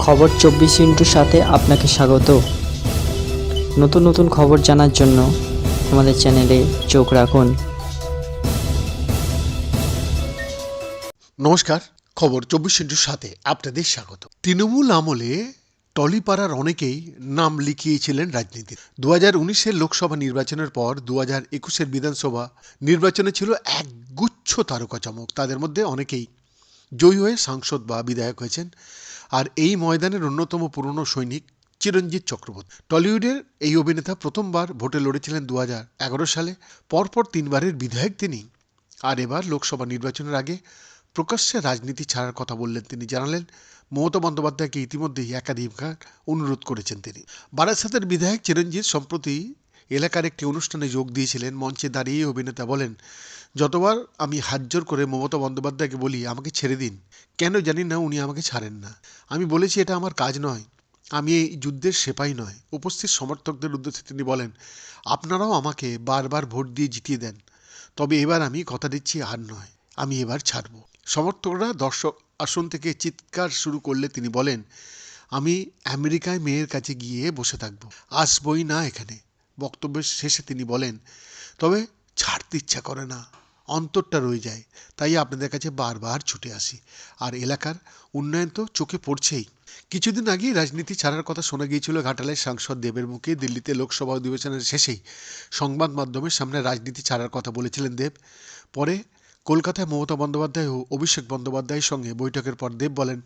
খবর 24 সাথে আপনাকে স্বাগত। নতুন নতুন খবর জানার জন্য আমাদের চ্যানেলে চোখ রাখুন। নমস্কার, খবর 24/7 আপনাদের স্বাগত। তৃণমূল আমলে টলিপাড়ার অনেকেই নাম লিখিয়েছিলেন রাজনীতির। 2019-এর লোকসভা নির্বাচনের পর 2021-এর বিধানসভা নির্বাচনে ছিল একগুচ্ছ তারকা চমক। তাদের মধ্যে অনেকেই জয়ী হয়ে সাংসদ বা বিধায়ক হয়েছেন। আর এই ময়দানের অন্যতম পুরনো সৈনিক চিরঞ্জিত চক্রবর্তী। টলিউডের এই অভিনেতা প্রথমবার ভোটে লড়েছিলেন 2011 সালে। পরপর 3বারের বিধায়ক তিনি। আর এবার লোকসভা নির্বাচনের আগে প্রকাশ্যে রাজনীতি ছাড়ার কথা বললেন তিনি। জানালেন, মমতা বন্দ্যোপাধ্যায়কে ইতিমধ্যেই একাধিকবার অনুরোধ করেছেন তিনি। বারাসাতের বিধায়ক চিরঞ্জিত সম্প্রতি এলাকার একটি অনুষ্ঠানে যোগ দিয়েছিলেন। মঞ্চে দাঁড়িয়ে অভিনেতা বলেন, যতবার আমি হাতজোড় করে মমতা বন্দ্যোপাধ্যায়কে বলি আমাকে ছেড়ে দিন, কেন জানি না উনি আমাকে ছাড়েন না। আমি বলেছি এটা আমার কাজ নয়, আমি এই যুদ্ধের সেপাই নয়। উপস্থিত সমর্থকদের উদ্দেশ্যে তিনি বলেন, আপনারাও আমাকে বারবার ভোট দিয়ে জিতিয়ে দেন, তবে এবার আমি কথা দিচ্ছি আর নয়, আমি এবার ছাড়ব। সমর্থকরা দর্শক আসন থেকে চিৎকার শুরু করলে তিনি বলেন, আমি আমেরিকায় মেয়ের কাছে গিয়ে বসে থাকবো, আসবই না এখানে। বক্তব্যের শেষে তিনি বলেন, তবে ছাড়তে ইচ্ছা করে না, অন্তরটা রয়ে যায়, তাই আপনাদের কাছে বারবার ছুটে আসি। আর এলাকার উন্নয়ন তো চোখে পড়ছেই। কিছুদিন আগেই রাজনীতি ছাড়ার কথা শোনা গিয়েছিল ঘাটালের সাংসদ দেবের মুখে। দিল্লিতে লোকসভা অধিবেশনের শেষেই সংবাদ মাধ্যমের সামনে রাজনীতি ছাড়ার কথা বলেছিলেন দেব। পরে কলকাতায় মমতা বন্দ্যোপাধ্যায় ও অভিষেক বন্দ্যোপাধ্যায়ের সঙ্গে বৈঠকের পর দেব বলেন,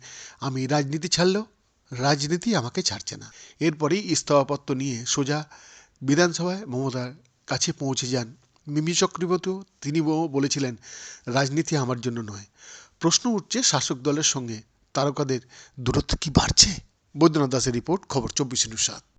আমি রাজনীতি ছাড়লেও রাজনীতি আমাকে ছাড়ছে না। এরপরেই ইস্তফাপত্র নিয়ে সোজা বিধানসভায় মমতার কাছে পৌঁছে যান মিমি চক্রবর্তীও। তিনি বলেছিলেন, রাজনীতি আমার জন্য নয়। প্রশ্ন উঠছে, শাসক দলের সঙ্গে তারকাদের দূরত্ব কি বাড়ছে? বৈদ্যনাথ দাসের রিপোর্ট, খবর 24/7।